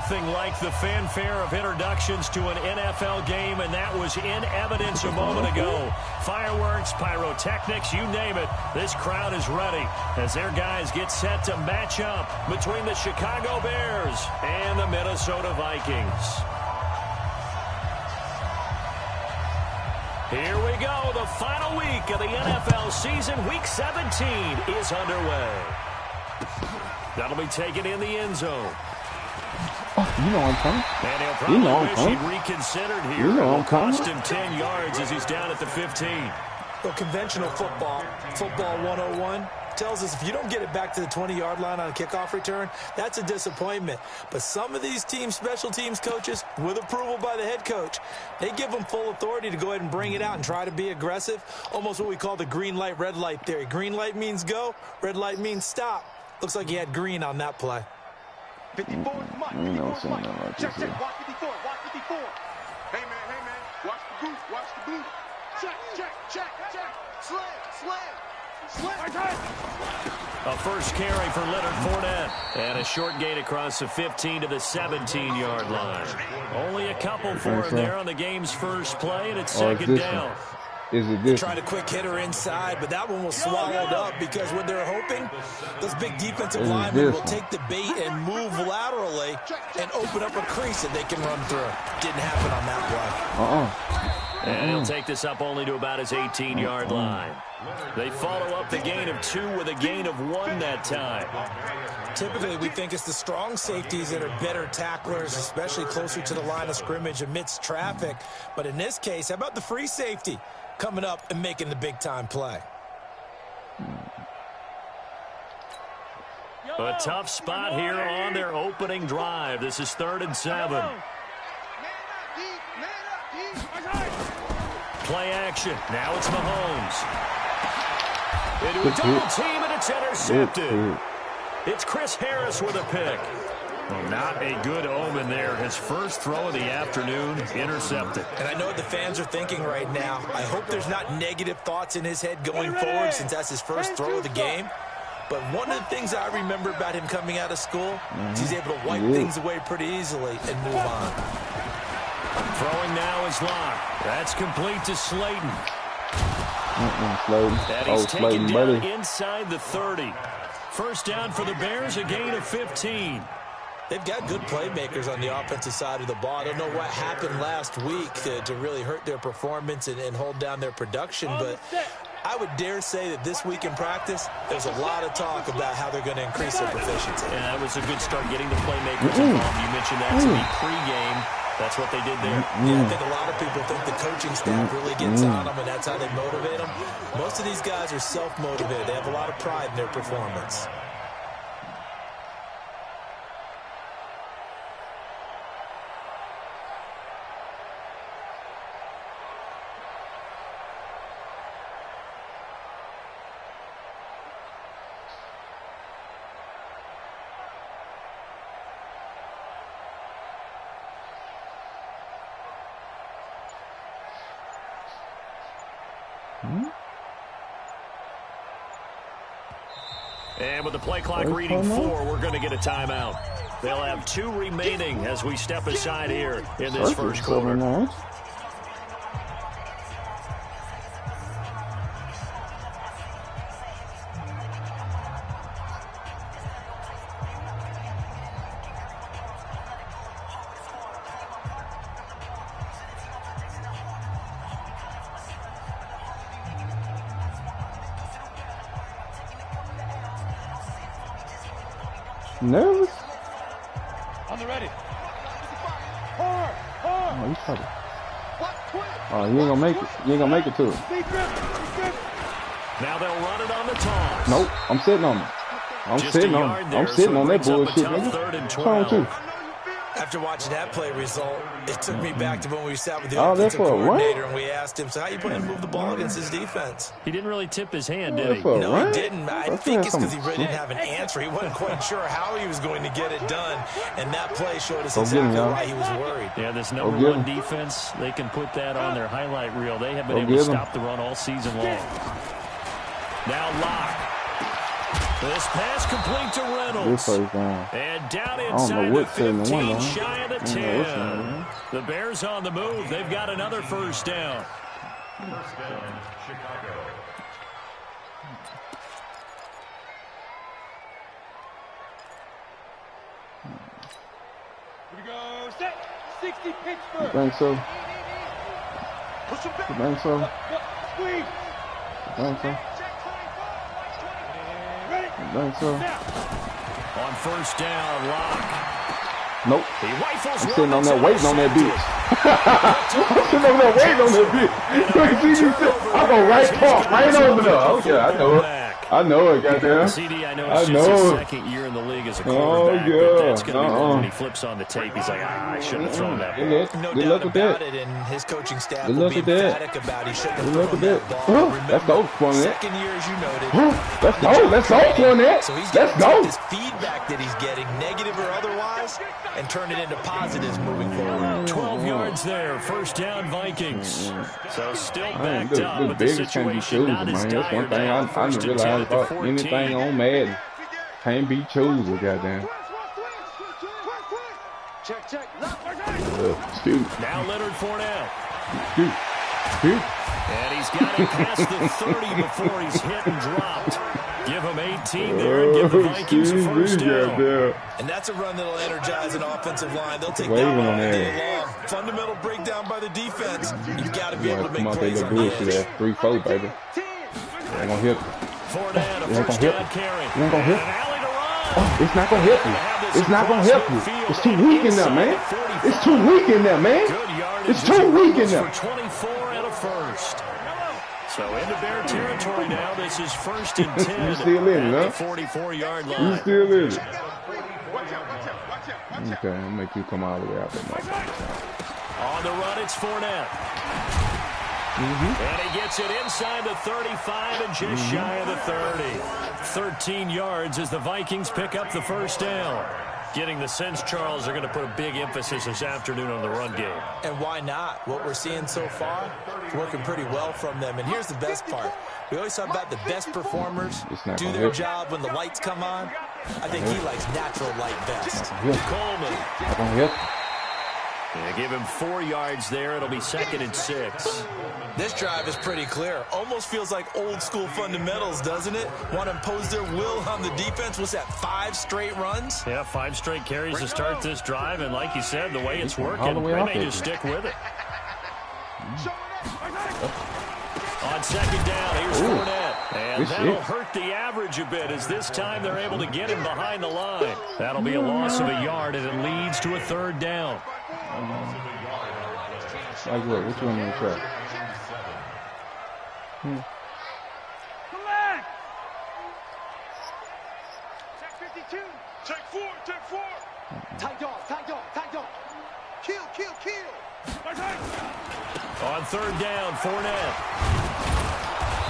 Nothing like the fanfare of introductions to an NFL game, and that was in evidence a moment ago. Fireworks, pyrotechnics, you name it. This crowd is ready as their guys get set to match up between the Chicago Bears and the Minnesota Vikings. Here we go. The final week of the NFL season. Week 17 is underway. That'll be taken in the end zone. Oh, you know I'm coming. And he'll probably wish he'd reconsidered here. You know I'm coming. Cost him 10 yards as he's down at the 15. Well, conventional football 101, tells us if you don't get it back to the 20-yard line on a kickoff return, that's a disappointment. But some of these special teams coaches, with approval by the head coach, they give them full authority to go ahead and bring it out and try to be aggressive. Almost what we call the green light, red light theory. Green light means go, red light means stop. Looks like he had green on that play. 54 is Mike. 54 Mike. Check, watch 54, watch 54. Hey, man, watch the boot, watch the boot. Check. Slam. A first carry for Leonard Fournette. And a short gain across the 15 to the 17-yard line. Only a couple for him there on the game's first play, and it's second down. Is it this? Tried a quick hitter inside, but that one was swallowed up because what they're hoping, those big defensive linemen will take the bait and move laterally and open up a crease that they can run through. Didn't happen on that play. And he'll take this up only to about his 18-yard line. They follow up the gain of 2 with a gain of 1 that time. Typically, we think it's the strong safeties that are better tacklers, especially closer to the line of scrimmage amidst traffic. But in this case, how about the free safety coming up and making the big-time play? A tough spot here on their opening drive. This is 3rd and 7. Play action. Now it's Mahomes. Into a double team, and it's intercepted. It's Chris Harris with a pick. Well, not a good omen there. His first throw of the afternoon, intercepted. And I know what the fans are thinking right now. I hope there's not negative thoughts in his head going forward since that's his first throw of the game. But one of the things I remember about him coming out of school is he's able to wipe things away pretty easily and move on. Throwing now is Locke. That's complete to Slayton. And he's taken down inside the 30. First down for the Bears, a gain of 15. They've got good playmakers on the offensive side of the ball. I don't know what happened last week to really hurt their performance and hold down their production, but I would dare say that this week in practice, there's a lot of talk about how they're going to increase their proficiency. Yeah, that was a good start getting the playmakers involved. You mentioned that to me pregame. That's what they did there. Yeah, I think a lot of people think the coaching staff really gets on them, and that's how they motivate them. Most of these guys are self-motivated. They have a lot of pride in their performance. And with the play clock reading 4, we're going to get a timeout. They'll have 2 remaining as we step aside here in this first quarter. Nervous? On the ready. Oh, he's probably. Oh, you ain't gonna make it. You ain't gonna make it to it. Now they'll run it on the toss. Nope, I'm sitting on it. I'm sitting on that bullshit, nigga. 3rd and 12. After watching that play result, it took me back to when we sat with the offensive coordinator and we asked him, so how you plan to move the ball against his defense? He didn't really tip his hand, did he? No, he didn't. I think it's because he really didn't have an answer. He wasn't quite sure how he was going to get it done, and that play showed us exactly why he was worried. Yeah, this number 1 defense, they can put that on their highlight reel. They have been able to stop the run all season long. Now Locke. This pass complete to Reynolds. This first down. And down I don't inside know the what 71 15, shy of the 10. The Bears on the move. They've got another first down. First down, Chicago. Here we go. Set. 60 Pittsburgh. You think so? Push him back. You think so? Squeeze. You think so? Ready. You think so? On first down, Lock. Nope. He rifles I'm sitting on one there waiting on that bitch. I'm sitting over there waiting on that bitch. I'm going right park, right over there. Oh, yeah, I know it. I know it, goddamn. CD, I know it's just his second year in the league as a quarterback, but that's going to be one when he flips on the tape. He's like, I shouldn't have thrown that ball. No doubt about it, and his coaching staff will be emphatic about he shouldn't have thrown that ball. Let's go, Fournette. Second year, as you noted. Let's go, Fournette. So he's Let's going to go. take this feedback that he's getting, negative or otherwise, and turn it into positives moving forward. 12 yards there, first down Vikings. So still backed up, The but the biggest can't be situation choosers, not as man. That's dire one thing now. I First didn't and 10 realize at the about 14. anything on Madden. Can't be choosers, goddamn. Check, check. Shoot. Now Leonard Fournette. Shoot. And he's got it past the 30 before he's hit and dropped. Give him 18 there and give the Vikings a first down. And that's a run that'll energize an offensive line. They'll take Waving that one on all there. day long. Fundamental breakdown by the defense. You've got to be able to make Come out there, plays the on the bullshit edge. at 3-4, baby. Ain't gonna hit. Fournette, a It ain't first gonna down hit. carry. It ain't gonna hit. An alley to run. It's not gonna help you. It's not gonna help you. It's too weak in there, man. It's too weak in there, man. Good yardage. It's too weak in there. For 24 and a first. So into Bear territory now. This is first and 10 You still in it, at huh? the 44-yard You line. still in it. Watch out, watch out, watch out. Okay, I'll make you come all the way out there, man. On the run, it's Fournette. And he gets it inside the 35 and just shy of the 30. 13 yards as the Vikings pick up the first down. Getting the sense, Charles, they're going to put a big emphasis this afternoon on the run game. And why not? What we're seeing so far is working pretty well from them. And here's the best part. We always talk about the best performers do their job when the lights come on. I think he likes natural light best. Coleman. They give him 4 yards there. It'll be second and 6. This drive is pretty clear. Almost feels like old school fundamentals, doesn't it? Want to impose their will on the defense. What's that, 5 straight runs? Yeah, 5 straight carries to start this drive. And like you said, the way it's working, they may just stick with it. On second down, here's Fournette. And that'll hurt the average a bit as this time they're able to get him behind the line. That'll be a loss of a yard, and it leads to a third down. Like what? Which one you want to try? Collect. Check 52. Check 4, check 4. Tight dog, tight dog, tight dog. Kill, kill, kill. On third down, Fournette.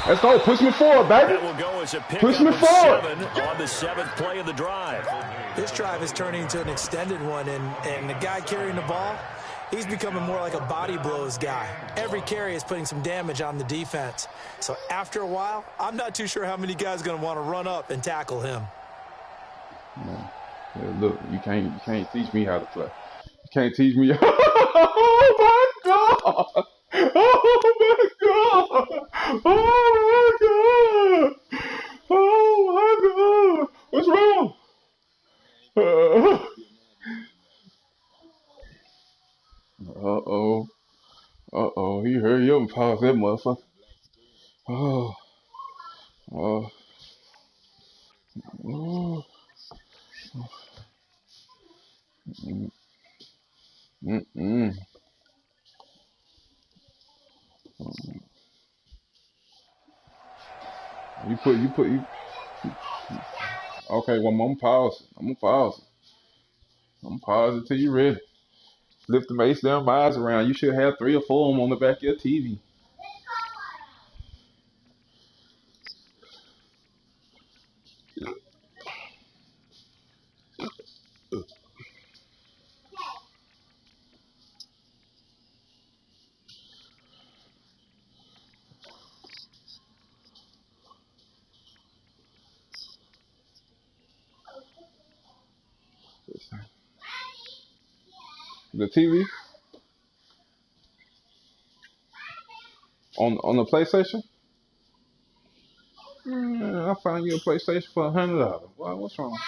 Let's go. Push me forward, baby. That will go as a pickup Push me of forward. 7 on the 7th play of the drive. This drive is turning into an extended one, and the guy carrying the ball, he's becoming more like a body blows guy. Every carry is putting some damage on the defense. So after a while, I'm not too sure how many guys are going to want to run up and tackle him. No. Yeah, look, you can't teach me how to play. You can't teach me. Oh my God! Oh my God! Oh my God! Oh my God! What's wrong? Uh-oh. He hurry up and pause that motherfucker. Oh. You. Okay, well, I'm gonna pause. I'm gonna pause it till you ready. Lift the mace down, eyes around. You should have 3 or 4 of them on the back of your TV. The TV on the PlayStation. I found you a PlayStation for $100. Why? What's wrong?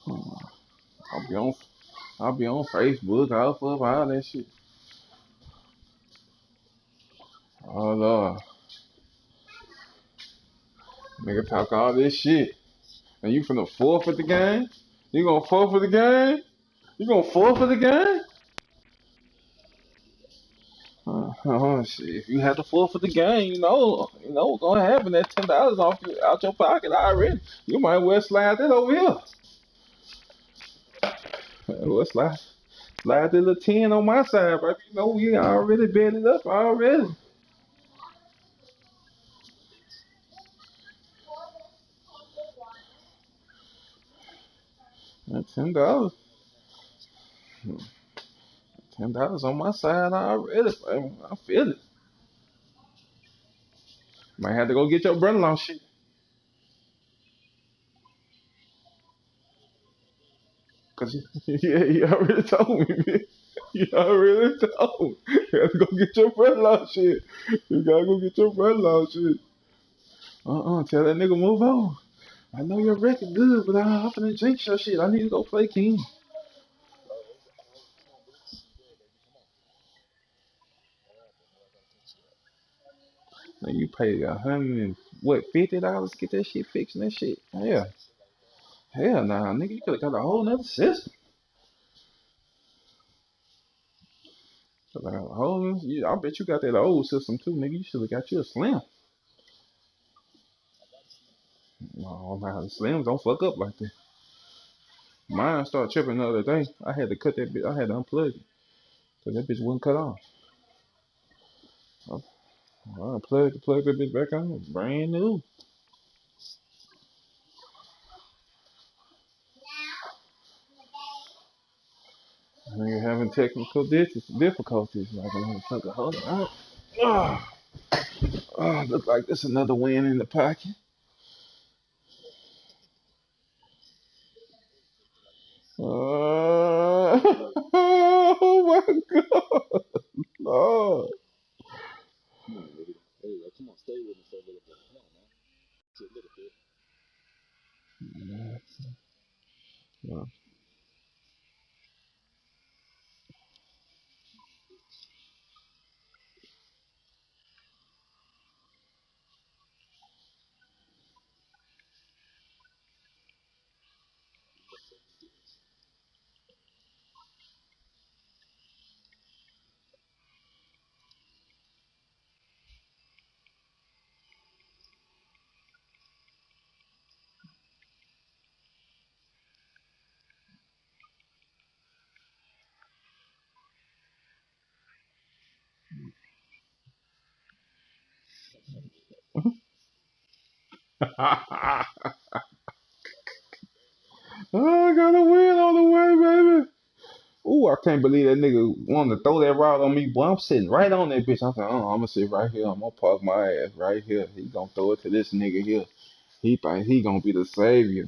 I'll be on. I'll be on Facebook. I'll fuck all that shit. Oh Lord, nigga talk all this shit, and you finna forfeit the game? You gonna forfeit the game? You gonna forfeit the game? Shit. If you have to forfeit the game, you know what's gonna happen. That $10 out your pocket already. You might well slide that over here. Well, slide the little 10 on my side, baby. You know we already bet it up already. That $10, $10 on my side already, baby. I feel it. Might have to go get your brother-in-law shit. Cause he already told me, man. He already told me. You have to go get your brother-in-law shit. You gotta go get your brother-in-law shit. Tell that nigga move on. I know your record good, but I'm finna jinx your shit. I need to go play King. Now you pay $150 to get that shit fixed and that shit. Hell nah, nigga, you could've got a whole nother system. I bet you got that old system too, nigga. You should've got you a Slim. No, nah, the Slims don't fuck up like that. Mine started tripping the other day. I had to cut that bitch. I had to unplug it because that bitch wouldn't cut off. I unplugged, plug that bitch back on. Brand new. Nigga having technical difficulties. Like a motherfucker. Hold on. Look like there's another win in the pocket. Oh my God, Lord. Yeah. I got a win on the way, baby. Ooh, I can't believe that nigga wanted to throw that rod on me, boy. I'm sitting right on that bitch. I'm like, I'm gonna sit right here. I'm gonna park my ass right here. He gonna throw it to this nigga here. He think he gonna be the savior.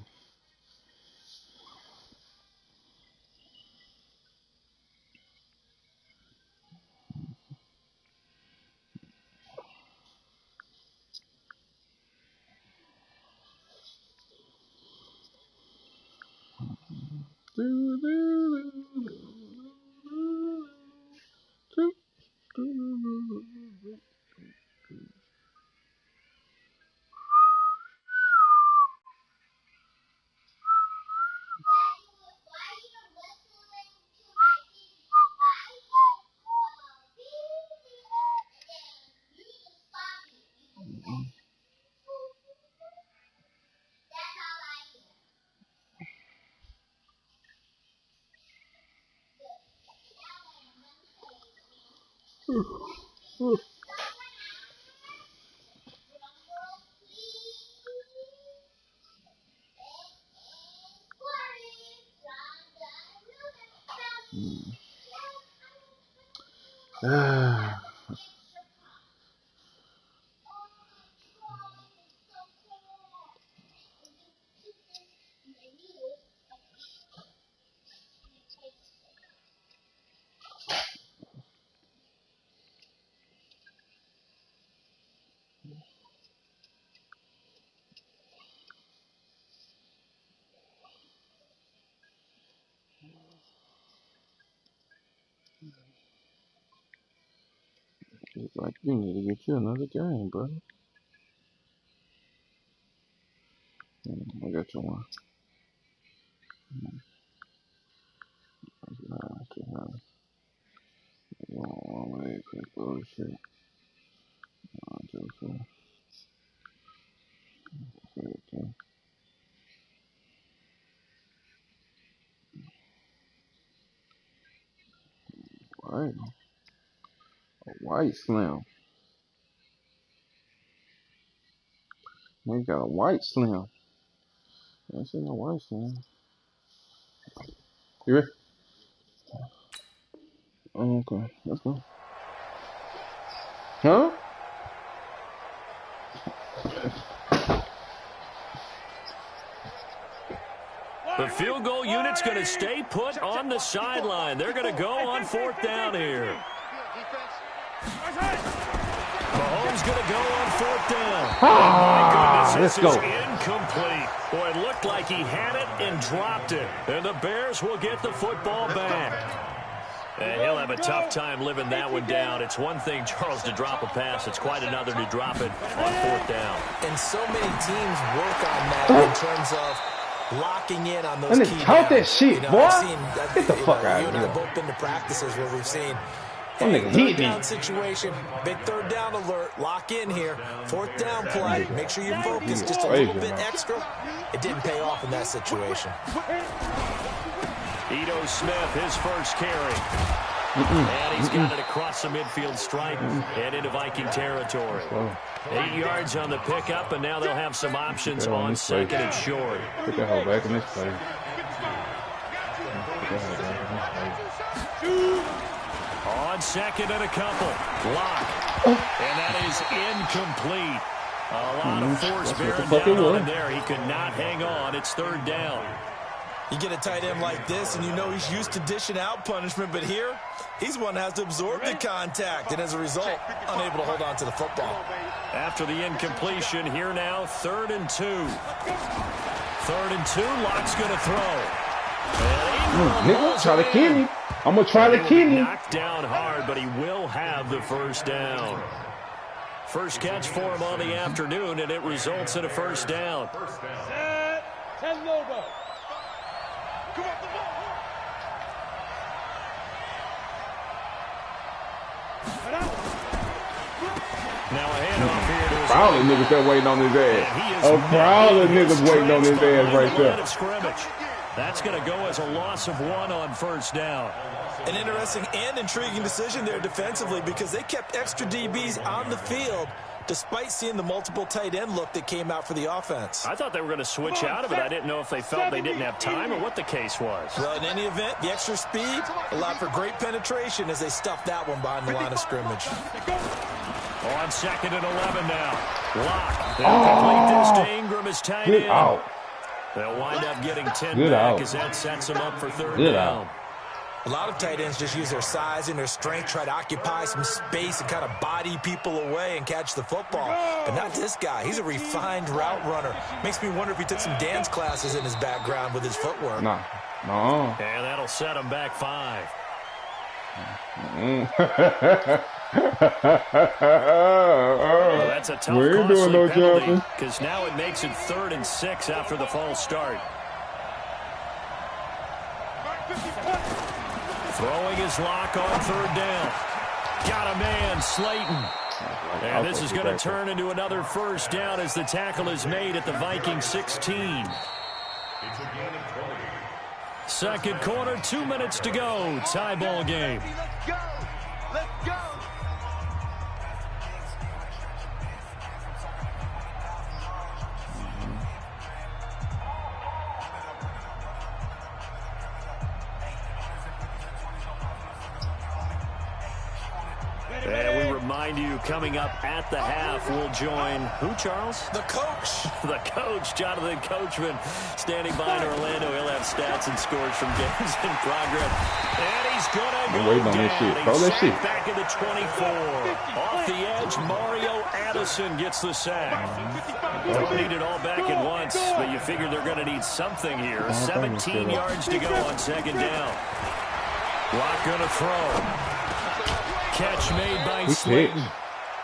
Ah. It's like you need to get you another game, bro. I got you one. Bullshit. Right. A white slim. They got a white slim. I see no white slim. You ready? Oh, okay. Let's go. Huh? The field goal unit's going to stay put on the sideline. They're going to go on 4th down here. Mahomes going to go on 4th down. Ah, My goodness, let's this go. is incomplete. Boy, it looked like he had it and dropped it. And the Bears will get the football back. And he'll have a tough time living that one down. It's one thing, Charles, to drop a pass. It's quite another to drop it on 4th down. And so many teams work on that in terms of locking in on those key Count that downs. shit, boy. Get the fuck out you of and I here. both been to practices where we've seen That nigga third hit me. down situation, big 3rd down alert, lock in here, 4th down play, make sure you focus just a little bit extra. It didn't pay off in that situation. Ito Smith, his first carry. And he's got it across the midfield stripe and into Viking territory. 8 yards on the pickup, and now they'll have some options on 2nd and short. Put that hoe back in this place. On 2nd and a couple. Lock. And that is incomplete. A lot of force bearing down on him there. He could not hang on. It's 3rd down. You get a tight end like this, and you know he's used to dishing out punishment, but here, he's one that has to absorb the contact, and as a result, unable to hold on to the football. After the incompletion, here now, 3rd and 2. 3rd and 2, Lock's going to throw. Nigga, try to kill me. I'm going to try to kill you. Knocked down hard, but he will have the 1st down. First catch for him on the afternoon, and it results in a 1st down. Now a handoff here to his Crowd of niggas that waiting on his ass. A crowd of niggas waiting on his ass right there. Scrimmage. That's going to go as a loss of 1 on 1st down. An interesting and intriguing decision there defensively because they kept extra DBs on the field despite seeing the multiple tight end look that came out for the offense. I thought they were going to switch out of it. I didn't know if they felt they didn't have time or what the case was. Well, in any event, the extra speed allowed for great penetration as they stuffed that one behind the line of scrimmage. On 2nd and 11 now. Lock. They'll complete this to Ingram as tight end. Out. They'll wind up getting 10 Good back out. as that sets them up for 3rd Good down. out. A lot of tight ends just use their size and their strength, try to occupy some space and kind of body people away and catch the football. But not this guy. He's a refined route runner. Makes me wonder if he took some dance classes in his background with his footwork. Nah. No. And that'll set him back 5. Well, that's a tough, We ain't costly doing no penalty jumping. because now it makes it 3rd and 6 after the false start. Throwing his Lock on 3rd down. Got a man, Slayton. And this is going to turn into another 1st down as the tackle is made at the Viking 16. Second quarter, 2 minutes to go. Tie ball game. Let's go. Let's go. And we remind you, coming up at the half, we'll join who, Charles? The coach. The coach, Jonathan Coachman, standing by in Orlando. He'll have stats and scores from games in progress. And he's going to go waiting on this down. shit. Throw that shit. Back in the 24. Off the edge, Mario Addison gets the sack. Don't need it all back at once, but you figure they're going to need something here. 17 yards to go on 2nd down. Lock going to throw. catch made by He Slayton. pitched.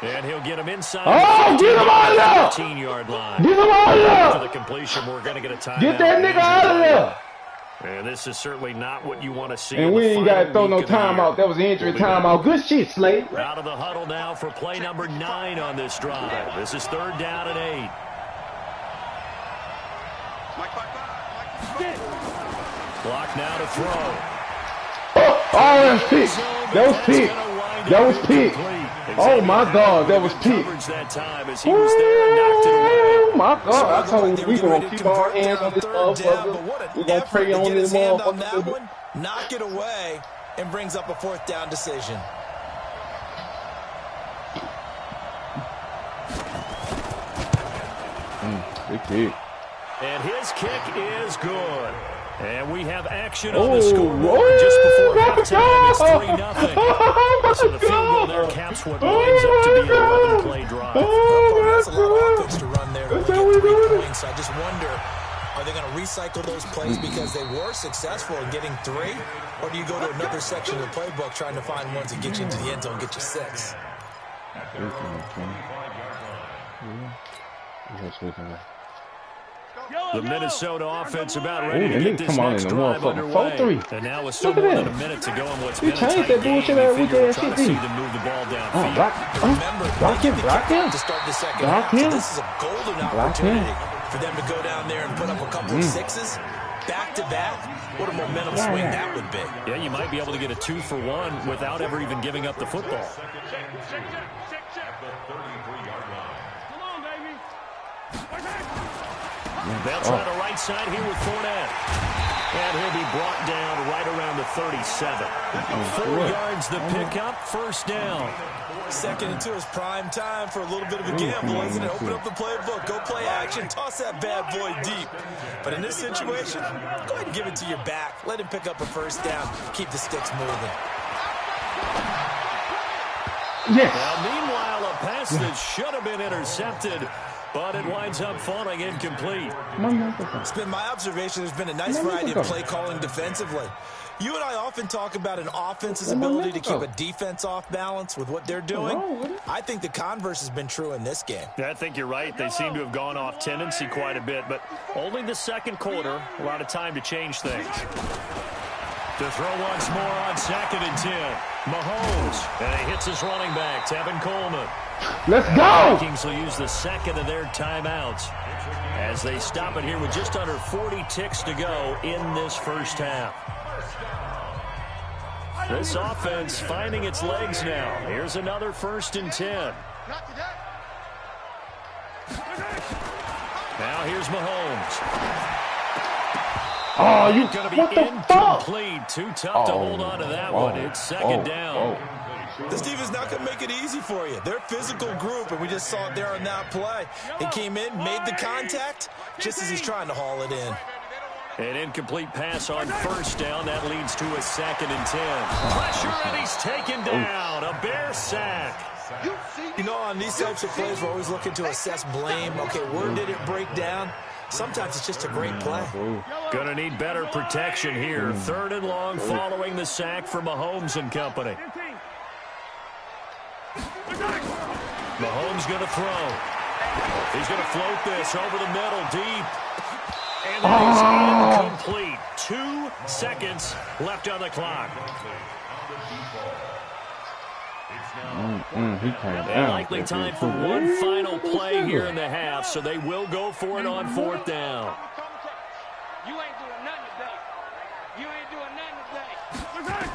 And he'll get him inside. Oh, get him out of there! 15-yard line. Get him out of After the there! completion, we're going to get a timeout. Get that nigga out of there! And this is certainly not what you want to see. And we ain't got to throw no timeout. That was an injury timeout. Good shit, Slade. Out of the huddle now for play number 9 on this drive. This is 3rd down and 8. Clock now to throw. Oh, that was pick. That was pick. That was pick. Oh my God, that was pick. That time as he was there and knocked it away. Oh my God, I told you we gonna keep our hands on this motherfucker. We gonna pray on this motherfucker. Knock it away and brings up a 4th down decision. Big kick. And his kick is good. And we have action on the scoreboard just before halftime. It's 3-0. So the field goal there caps what winds up to be an 11-play drive. That's a lot of offense to run there to get 3 points. I just wonder, are they going to recycle those plays because they were successful in getting 3? Or do you go to another section of the playbook trying to find ones that get you into the end zone and get you 6? The Minnesota offense about ready to get this next drive underway. And now with still more than a minute to go in what's been a tight game, you figure we're trying to see them move the ball downfield. Block him. To start the second half. So this is a golden opportunity for them to go down there and put up a couple of 6s back-to-back. What a momentum swing that would be. Yeah, you might be able to get a 2-for-1 without ever even giving up the football. They'll try the right side here with Fournette. And he'll be brought down right around the 37. 4 yards the pickup, 1st down. 2nd and 2 is prime time for a little bit of a gamble, isn't it? Open up the playbook, go play action, toss that bad boy deep. But in this situation, go ahead and give it to your back. Let him pick up a 1st down, keep the sticks moving. Yes. Now, meanwhile, a pass that should have been intercepted, but it winds up falling incomplete. It's been my observation there's been a nice variety of play calling defensively. You and I often talk about an offense's ability to keep a defense off balance with what they're doing. I think the converse has been true in this game. I think you're right. They seem to have gone off tendency quite a bit, but only the 2nd quarter, a lot of time to change things. To throw once more on 2nd and 10. Mahomes, and he hits his running back, Tevin Coleman. Let's go! The Vikings will use the 2nd of their timeouts as they stop it here with just under 40 ticks to go in this 1st half. This offense finding its legs now. Here's another 1st and 10. Now here's Mahomes. Oh, you going to be what the incomplete. fuck? Too tough to hold on to that one. It's 2nd down. This defense not going to make it easy for you. They're a physical group, and we just saw it there on that play. He came in, made the contact, just as he's trying to haul it in. An incomplete pass on 1st down. That leads to a 2nd and 10. Pressure, and he's taken down. A Bear sack. You know, on these types of plays, we're always looking to assess blame. Okay, where did it break down? Sometimes it's just a great play. Going to need better protection here. 3rd and long following the sack for Mahomes and company. Mahomes going to throw. He's going to float this over the middle deep. And that is incomplete. 2 seconds left on the clock. And likely time for one final play here in the half, so they will go for it on 4th down. You ain't doing nothing today. You ain't doing nothing today.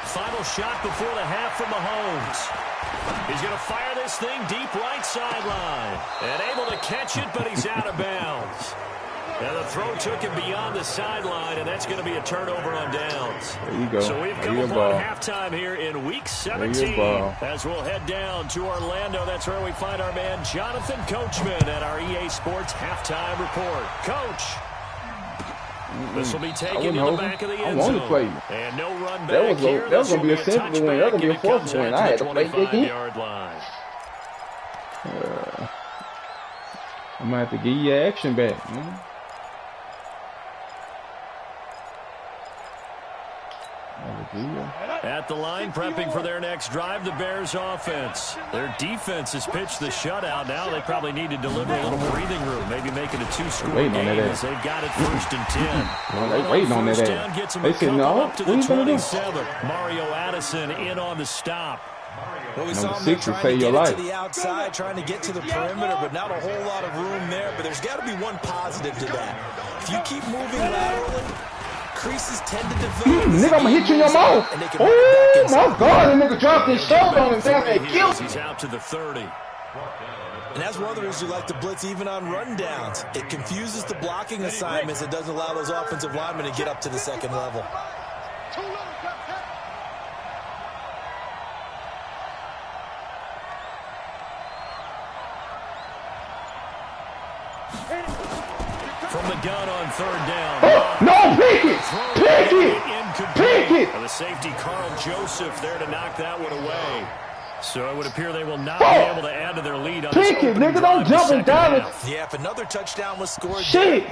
Final shot before the half from Mahomes. He's going to fire this thing deep right sideline. And able to catch it, but he's out of bounds. And the throw took him beyond the sideline, and that's going to be a turnover on downs. There you go. So we've come upon halftime here in Week 17 as we'll head down to Orlando. That's where we find our man Jonathan Coachman at our EA Sports Halftime Report. Coach, this will be taken to the back of the end zone. And no run back here. That was going to be a simple win. That was going to be a 4th win. I had to play the game. I'm going to have to give you your action back, man. At the line, prepping for their next drive, the Bears offense. Their defense has pitched the shutout. Now they probably need to deliver a little breathing room, maybe make it a two-score game as they've got it 1st and 10. They waiting on that First down gets them a couple up to the 27. Mario Addison in on the stop. Well, we saw him trying to get it to the outside, trying to get to the perimeter, but not a whole lot of room there. But there's got to be one positive to that. If you keep moving laterally, creases tend to develop. Nigga, I'm gonna hit you in your mouth. Oh, my God. That nigga dropped his shoulder on him. Damn, killed him. He's out to the 30. And that's one of the reasons you like to blitz even on rundowns. It confuses the blocking assignments. It doesn't allow those offensive linemen to get up to the second level. From the gun on 3rd down. No, pick it! Pick it! Pick it! The safety, Carl Joseph, there to knock that one away. So it would appear they will not be able to add to their lead on this opening drive. Nigga, don't jump and down it. Yeah, if another touchdown was scored. Shit!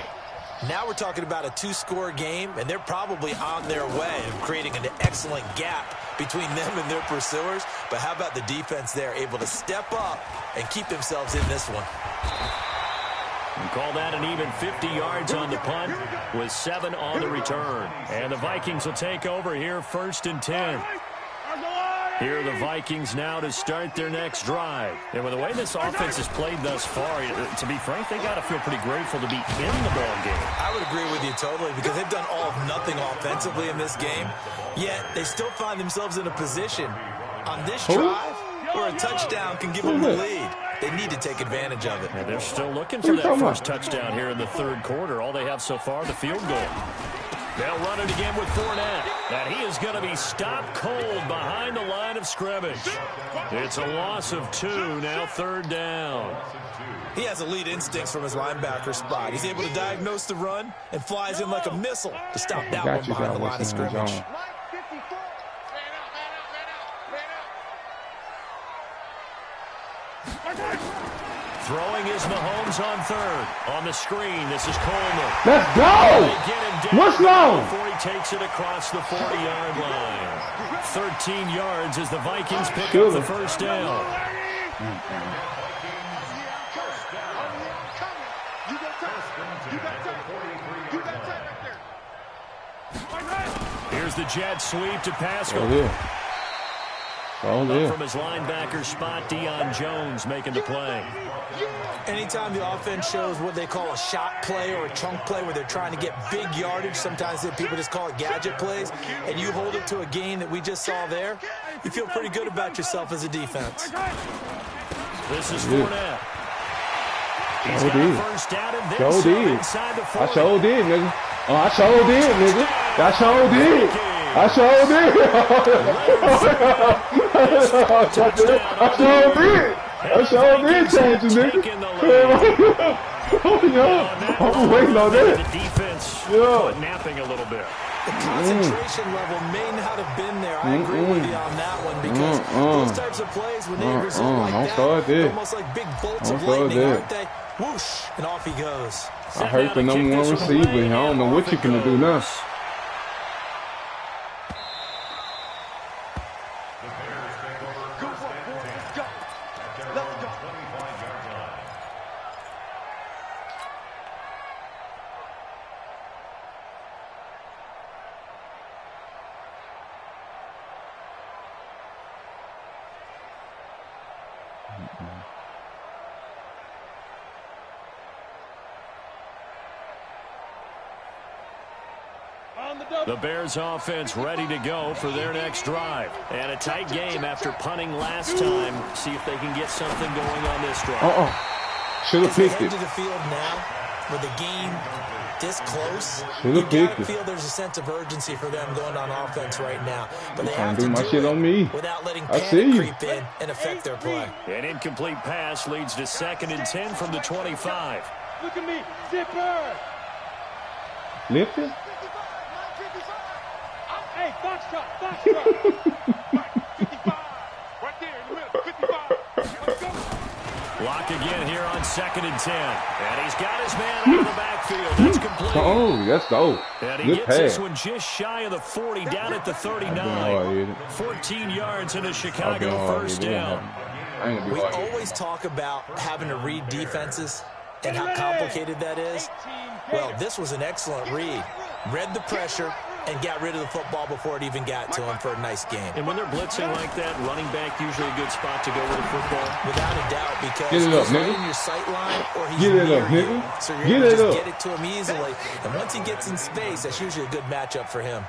Now we're talking about a 2-score game, and they're probably on their way of creating an excellent gap between them and their pursuers. But how about the defense there, able to step up and keep themselves in this one? We call that an even 50 yards on the punt with 7 on the return. And the Vikings will take over here 1st and 10. Here are the Vikings now to start their next drive. And with the way this offense has played thus far, to be frank, they got to feel pretty grateful to be in the ball game. I would agree with you totally because they've done all of nothing offensively in this game. Yet they still find themselves in a position on this drive where a touchdown can give them the lead. They need to take advantage of it. And they're still looking for that first touchdown here in the 3rd quarter. All they have so far, the field goal. They'll run it again with Fournette. And he is going to be stopped cold behind the line of scrimmage. It's a loss of 2, now 3rd down. He has elite instincts from his linebacker spot. He's able to diagnose the run and flies in like a missile to stop that one behind the line of scrimmage. Throwing is Mahomes on 3rd. On the screen, this is Coleman. Let's go! What's wrong? Before he takes it across the 40-yard line. 13 yards as the Vikings pick up the first down. Here's the jet sweep to Pascal. From his linebacker spot, Deion Jones making the play. Anytime the offense shows what they call a shot play or a chunk play where they're trying to get big yardage, sometimes people just call it gadget plays, and you hold it to a gain that we just saw there, you feel pretty good about yourself as a defense. This is Fournette. He's got a first down and then inside the 40. I sure did, nigga. Oh, I sure did, nigga. I sure did. I sure did. I sure did change it, nigga. Oh, yeah. I'm waiting on that. The defense napping a little bit. The concentration level may not have been there. I agree with you on that one because those types of plays, when they result like that, they're almost like big bolts of lightning, aren't they? Whoosh, and off he goes. I hurt the number 1 receiver. I don't know what you can do now. The Bears offense ready to go for their next drive. And a tight game after punting last time. See if they can get something going on this drive. Should have picked it. To the field now with the game this close. You gotta feel there's a sense of urgency for them going on offense right now. But they have to do my shit on me. Without letting panic creep in and affect their play. An incomplete pass leads to 2nd and 10 from the 25. Look at me, zipper. Lift it? Hey, box shot, box shot. 55. Right there in the middle, 55. Let's go. Lock again here on 2nd and 10. And he's got his man out of the backfield. That's complete. Oh, let's go. And he Good gets pass. this one just shy of the 40, down at the 39. 14 yards in a Chicago first down. We always talk about having to read defenses and how complicated that is. Well, this was an excellent read. Read the pressure and got rid of the football before it even got to him for a nice game. And when they're blitzing like that, running back usually a good spot to go with the football. Without a doubt, because Get it up, he's right nigga. in your sight line or he's Get it near up, you. nigga. So you're Get able to it just up. get it to him easily. And once he gets in space, that's usually a good matchup for him.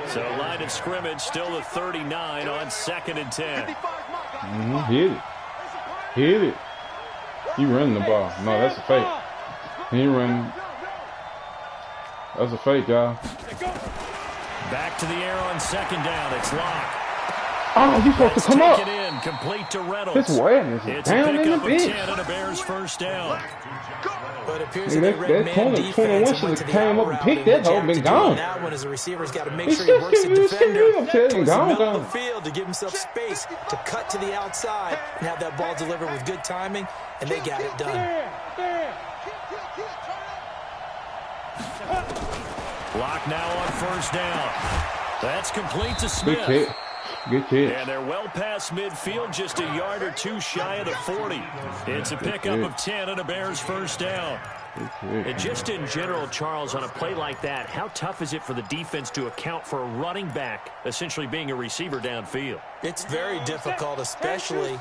So line of scrimmage still the 39 on 2nd and 10. Hit it. Hit it. He running the ball. No, that's a fake. He running. That's a fake, y'all. Back to the air on 2nd down. It's Locke. Oh, you supposed to come up. Take it in, complete to Reynolds. His awareness is It's a down in the pickup of 10 bitch. and a Bears first down. But it appears Nigga, they that read man 21 defense and should went have to the came out up and route, picked and that what you hoe, have been to do on gone. that one is a receiver's got to make It's sure he just works the it's defender still towards the gone, middle gone. of the field to give himself space to cut to the outside and have that ball delivered with good timing, and they got it done. Locke now on first down. That's complete to Smith. Good kick. Good kick. And they're well past midfield, just a yard or two shy of the 40. It's a pickup of 10 and a Bears first down. And just in general, Charles, on a play like that, how tough is it for the defense to account for a running back essentially being a receiver downfield? It's very difficult, especially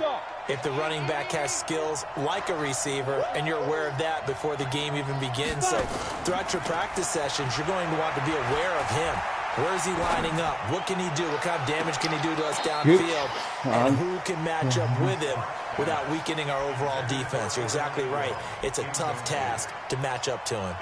if the running back has skills like a receiver, and you're aware of that before the game even begins. So throughout your practice sessions, you're going to want to be aware of him. Where is he lining up? What can he do? What kind of damage can he do to us downfield? And who can match up with him without weakening our overall defense? You're exactly right. It's a tough task to match up to him.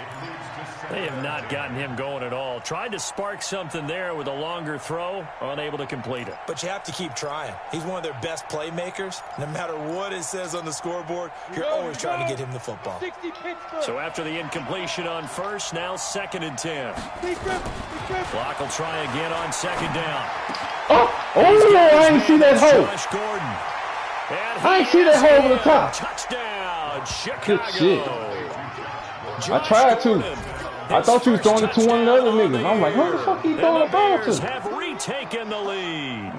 They have not gotten him going at all. Tried to spark something there with a longer throw, unable to complete it. But you have to keep trying. He's one of their best playmakers. No matter what it says on the scoreboard, you're always trying to get him the football. So after the incompletion on first, now 2nd and 10. Clock will try again on 2nd down. Oh, I ain't see that hole. Josh Gordon. And I ain't see that hole over the top. Touchdown, Good shit. Chicago. I tried to. I thought you was throwing it to one of the other niggas. I'm like, who the fuck you throwing the ball Bears to? have retaken the lead.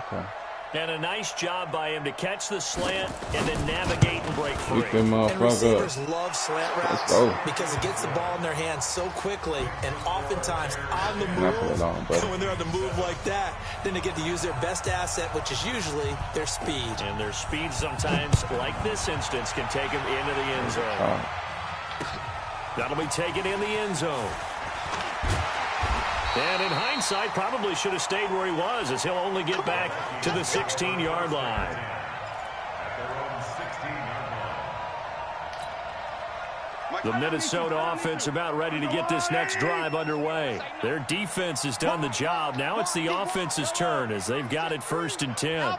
Okay. And a nice job by him to catch the slant and then navigate and break free. Keep them And receivers motherfucker up. love slant routes because it gets the ball in their hands so quickly and oftentimes on the Not for move. long, buddy. And when they're on the move like that, then they get to use their best asset, which is usually their speed. And their speed sometimes, like this instance, can take him into the end zone. That'll be taken in the end zone. And in hindsight, probably should have stayed where he was, as he'll only get back to the 16-yard line. The Minnesota offense about ready to get this next drive underway. Their defense has done the job. Now it's the offense's turn as they've got it 1st and 10.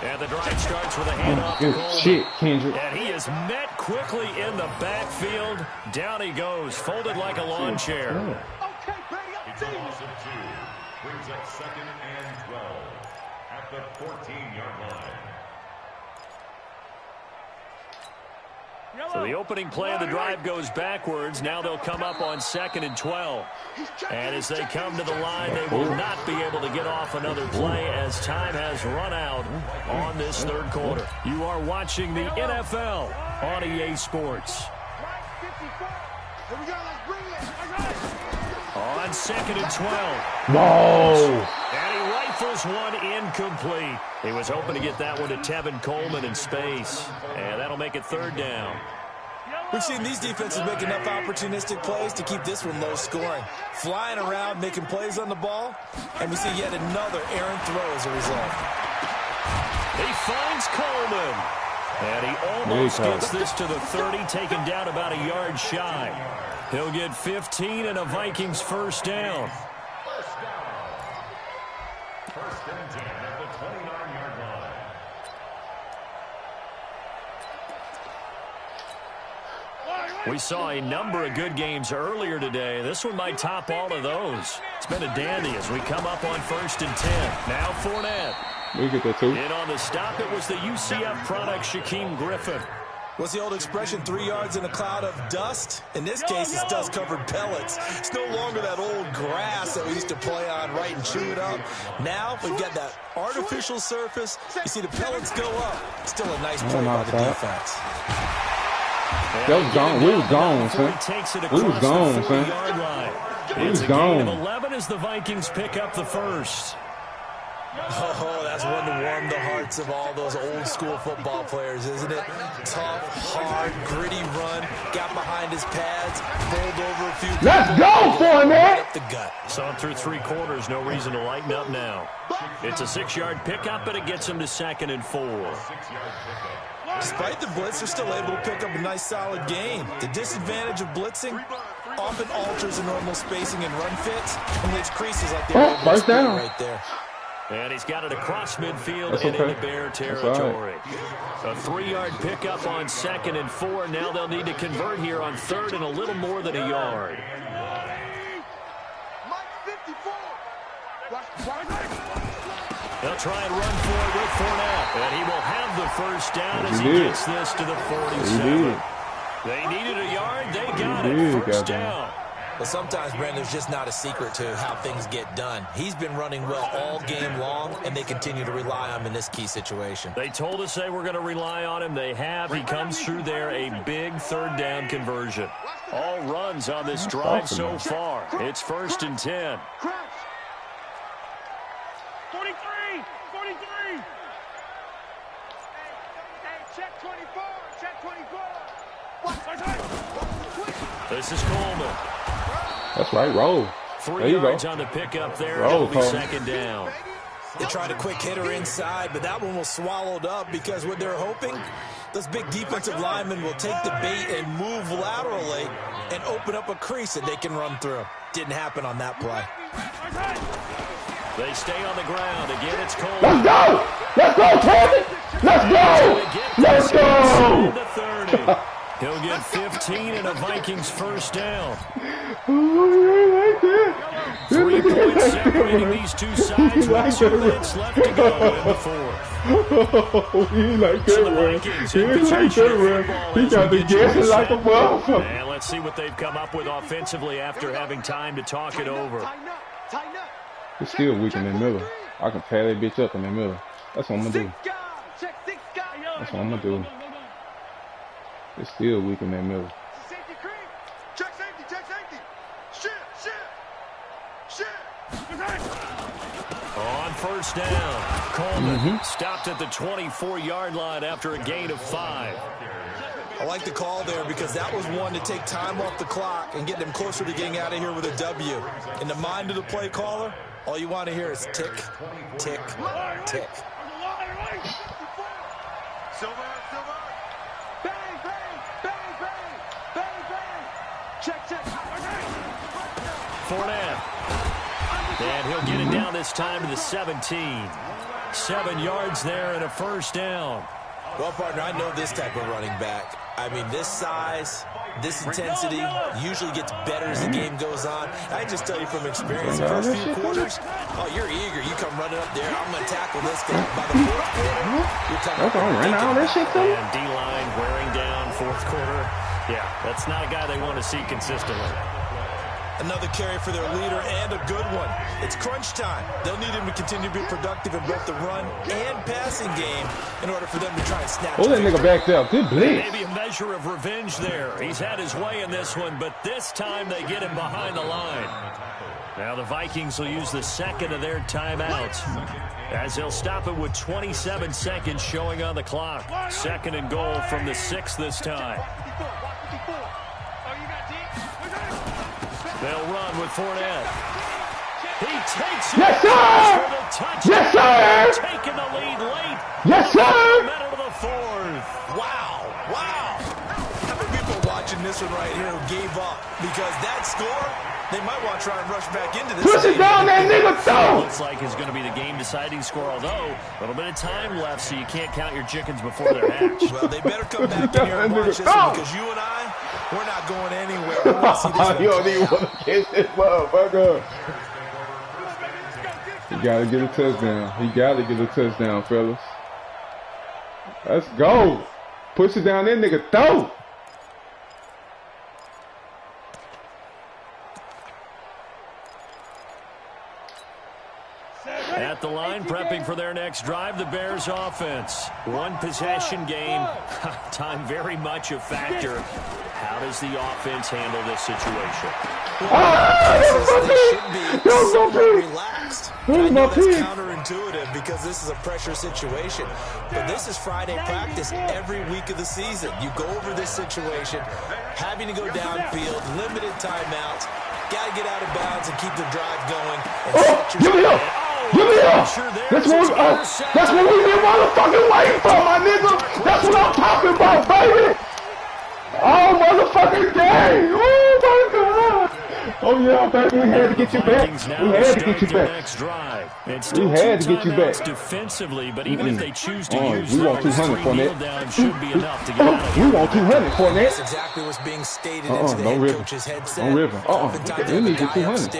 And the drive starts with a handoff to Good Coleman. shit, Kendrick. And he is met quickly in the backfield. Down he goes, folded like a lawn chair. It's a loss of 2. Brings up 2nd and 12 at the 14-yard line. So the opening play of the drive goes backwards. Now they'll come up on 2nd and 12. And as they come to the line, they will not be able to get off another play as time has run out on this 3rd quarter. You are watching the NFL on EA Sports. On 2nd and 12. Whoa. And he rifles one incomplete. He was hoping to get that one to Tevin Coleman in space. And that'll make it 3rd down. We've seen these defenses make enough opportunistic plays to keep this one low scoring. Flying around, making plays on the ball, and we see yet another errant throw as a result. He finds Coleman. And he almost gets this to the 30, taken down about a yard shy. He'll get 15 and a Vikings 1st down. First and 10 at the 29-yard line. We saw a number of good games earlier today. This one might top all of those. It's been a dandy as we come up on 1st and 10. Now Fournette. We get that too. And on the stop, it was the UCF product, Shaquem Griffin. What's the old expression, 3 yards in a cloud of dust? In this case, it's dust-covered pellets. It's no longer that old grass that we used to play on, right, and chew it up. Now we've got that artificial surface. You see the pellets go up. Still a nice play by the defense. That was gone. We was gone, son. We was gone, son. We was gone. 11 as the Vikings pick up the first. Oh, that's one to warm the hearts of all those old school football players, isn't it? Tough, hard, gritty run, got behind his pads, rolled over a few. Let's go for it, man! Up the gut. Saw him through 3 quarters, no reason to lighten up now. It's a 6-yard pickup, but it gets him to 2nd and 4. Despite the blitz, they're still able to pick up a nice, solid gain. The disadvantage of blitzing often alters the normal spacing and run fits and leaves creases like they were first down right there. And he's got it across midfield That's and okay. into Bear territory. Right. A 3-yard pickup on 2nd and 4. Now they'll need to convert here on 3rd and a little more than a yard. They'll try and run for it with Fournette. And he will have the first down as he gets this to the 47. They needed a yard. They got it. First down. But sometimes, Brandon, there's just not a secret to how things get done. He's been running well all game long, and they continue to rely on him in this key situation. They told us they were going to rely on him. They have. He comes through there, a big 3rd down conversion. All runs on this drive so far. It's 1st and 10. 43! 43! Hey, check 24! Check 24! This is Coleman. That's right, roll. 3 yards on the pickup there. Roll, It'll be 2nd down. They tried a quick hitter inside, but that one was swallowed up because what they're hoping, those big defensive linemen will take the bait and move laterally and open up a crease that they can run through. Didn't happen on that play. They stay on the ground. Again, it's Coleman. Let's go! Let's go, Tommy! Let's go! Let's go! To 30. He'll get 15 and a Vikings first down. 3 points separating these two sides with 2 minutes left to go in the 4th. He ain't like that, man. He ain't like that, man. He got the gas like a motherfucker. And let's see what they've come up with offensively after having time to talk it over. It's still weak in the middle. I can tear that bitch up in the middle. That's what I'm gonna do. That's what I'm gonna do. It's still weak in that middle. Check safety, check safety. Shit. On first down, Coleman stopped at the 24-yard line after a gain of 5. I like the call there because that was one to take time off the clock and get them closer to getting out of here with a W. In the mind of the play caller, all you want to hear is tick, tick, tick. Silver. Bang, bang, bang, bang, bang, bang. Check. Fournette. And he'll get it down this time to the 17. 7 yards there and a first down. Well, partner, I know this type of running back. I mean, this size, this intensity usually gets better as the game goes on. I just tell you from experience, the first few quarters, oh, you're eager. You come running up there. I'm going to tackle this guy. By the 4th quarter, you're talking about And D-line wearing down 4th quarter. Yeah, that's not a guy they want to see consistently. Another carry for their leader and a good one. It's crunch time. They'll need him to continue to be productive in both the run and passing game in order for them to try and snatch. Hold that nigga back there. Good blitz. Maybe a measure of revenge there. He's had his way in this one, but this time they get him behind the line. Now the Vikings will use the 2nd of their timeouts as they'll stop it with 27 seconds showing on the clock. 2nd and goal from the 6 this time. They'll run with Fournette. He takes it. Yes, sir! For the touchdown. Yes, sir! Taking the lead late. Yes, sir! Middle of the 4th. Wow. How many people watching this one right here who gave up? Because that score, they might want to try and rush back into this. Push it down that nigga throat! Looks like it's going to be the game-deciding score, although a little bit of time left, so you can't count your chickens before they're hatched. Well, they better come back in here and watch this one because you and I, we're not going anywhere. We want to see this one. You don't even want to catch this motherfucker. He gotta get a touchdown. He gotta get a touchdown, fellas. Let's go. Push it down there, nigga. Throw. At the line, prepping for their next drive, the Bears offense. One possession game. Time very much a factor. How does the offense handle this situation? Relaxed. I know that's counterintuitive because this is a pressure situation. But this is Friday practice every week of the season. You go over this situation, having to go downfield, limited timeouts, got to get out of bounds and keep the drive going. And Give me up! Give me up! That's what we been motherfucking waiting for, my nigga! That's what I'm talking about, baby! Oh, motherfucking game! Oh, my God! Oh, yeah, baby, we had to get you back. We had to get you back. We had to get you back. Defensively, but even if they choose to use we want 200 for that. We want 200 for that. That's exactly what's being stated into the head coach's headset. Don't river. We need to 200.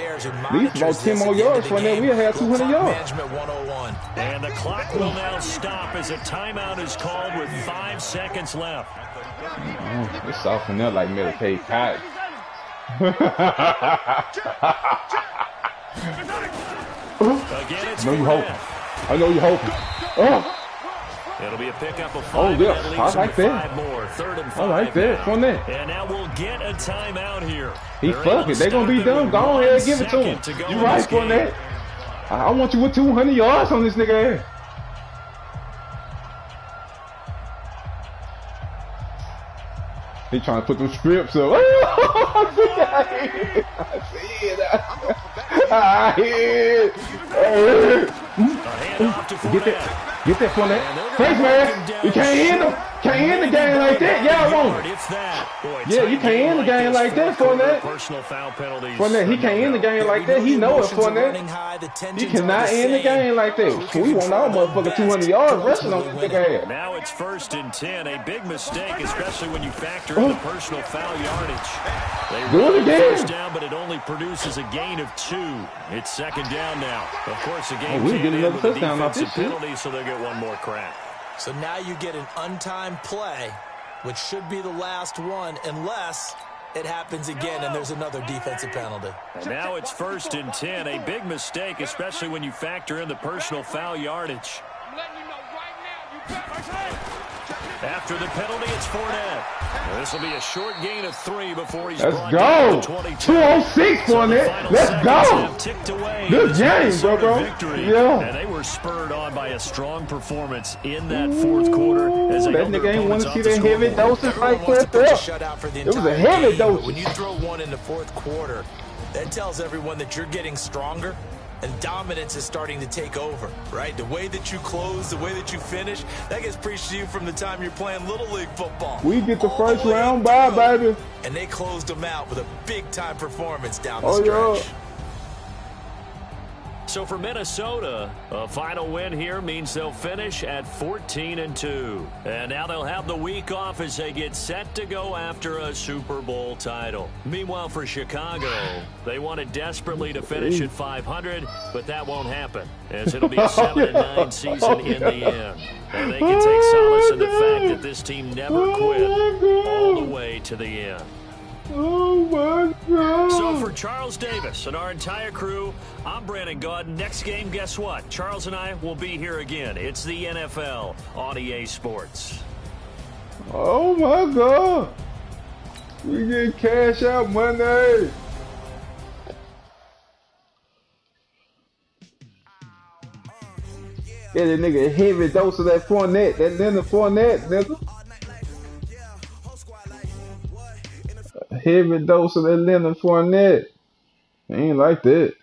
Leave about 10 more yards for that. We'll have 200 yards. Management 101. And the clock will now stop as a timeout is called with 5 seconds left. It's soft in there like Medicaid cotton. Again, it's I know you hoping. I know you hoping. Oh. It'll be a pickup of 5. Oh, yeah. I like that. 5 more. 3rd and 5. I like that. From there. And now we'll get a timeout here. He fuck it. They're going to be done. Go ahead and give it to him. You right, from that. I want you with 200 yards on this nigga ass. He trying to put them strips up. I see it. I hear it. Get that. Get that from that. Face man. You can't end them. Can't end the game like that. Yeah, I want it. Yeah, you can't end the game like that, for that. For that, he can't end the game like that. He know it, for that. He cannot end the game like that. We want our motherfucker 200 yards rushing on this nigga ass. Now it's 1st and 10. A big mistake, especially when you factor in the personal foul yardage. They do it again. First down, but it only produces a gain of 2. It's 2nd down now. Of course, the game we can't get end another with a touchdown off defensive this shit. penalty, so they'll get one more crack. So now you get an untimed play, which should be the last one unless it happens again and there's another defensive penalty. And now it's 1st and 10. A big mistake, especially when you factor in the personal foul yardage. I'm letting you know right now, you After the penalty, it's Fournette. This will be a short gain of 3 before he's Let's brought go. down to 22. 206 for it. Let's go. Good game, bro. Yeah. And they were spurred on by a strong performance in that 4th quarter. As that nigga ain't want to see that heavy doses like that. It was a heavy dose. When you throw one in the 4th quarter, that tells everyone that you're getting stronger. And dominance is starting to take over, right? The way that you close, the way that you finish, that gets preached to you from the time you're playing Little League football. We get the first round bye, baby. And they closed them out with a big-time performance down the stretch. Yeah. So for Minnesota, a final win here means they'll finish at 14-2. And now they'll have the week off as they get set to go after a Super Bowl title. Meanwhile, for Chicago, they wanted desperately to finish at 500, but that won't happen, as it'll be a 7-9 season in the end. And they can take solace in the fact that this team never quit all the way to the end. Oh my God. So for Charles Davis and our entire crew, I'm Brandon Gaudin. Next game, guess what? Charles and I will be here again. It's the NFL on EA Sports. Oh my God. We get cash out Monday. Yeah, that nigga a heavy dose of that Fournette. That Leonard Fournette, nigga. Heavy dose of that Leonard Fournette. Ain't like that.